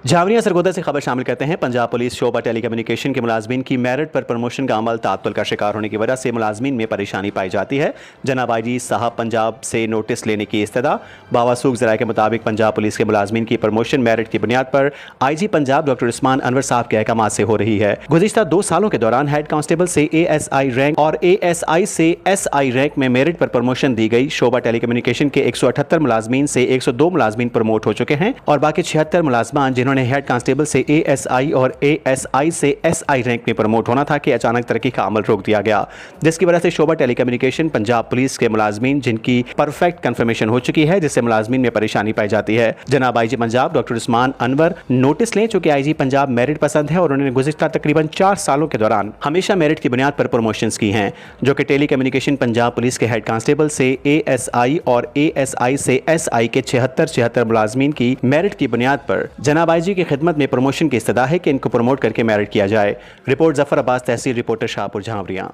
झावरिया सरगोदा से खबर शामिल करते हैं। पंजाब पुलिस शोबा टेलीकम्युनिकेशन के मुलाजमीन की मेरिट पर प्रमोशन का अमल तात्तुल का शिकार होने की वजह से मुलाजमीन में परेशानी पाई जाती है। जनाब IG साहब पंजाब से नोटिस लेने की इस्तदा। बावासूख ज़राए के मुताबिक पंजाब पुलिस के मुलाजमीन की प्रमोशन मेरिट की बुनियाद पर IG पंजाब डॉक्टर उस्मान अनवर साहब के अहकाम से हो रही है। गुज़िश्ता 2 सालों के दौरान हेड कांस्टेबल से ASI रैंक और ASI से SI रैंक में मेरिट पर प्रमोशन दी गई। शोबा टेलीकम्युनिकेशन के 178 मुलाजमीन से 102 मुलाजमीन प्रमोट हो चुके हैं और बाकी 76 मुलाजमान जिन्होंने हेड कांस्टेबल से ASI और ASI से SI रैंक में प्रमोट होना था कि अचानक तरक्की का अमल रोक दिया गया, जिसकी वजह से शोबा टेलीकम्युनिकेशन पंजाब पुलिस के मुलाजमीन जिनकी परफेक्ट कंफर्मेशन हो चुकी है, जिससे मुलाजमीन में परेशानी पाई जाती है। जनाब IG Punjab doctor Usman Anwar notice लें। चूंकि IG पंजाब मेरिट पसंद है और उन्होंने गुज़िश्ता तकरीबन 4 सालों के दौरान हमेशा मेरिट की बुनियाद पर प्रमोशंस की हैं, जो कि टेलीकम्युनिकेशन पंजाब पुलिस के हेड कांस्टेबल से ASI और ASI से SI के 76 मुलाजमीन की मेरिट की बुनियाद पर जनाब IG की खिदमत में प्रमोशन की इस्तदा है कि इनको प्रमोट करके मेरिट किया जाए। रिपोर्ट जफर अब्बास, तहसील रिपोर्टर शाहपुर झावरिया।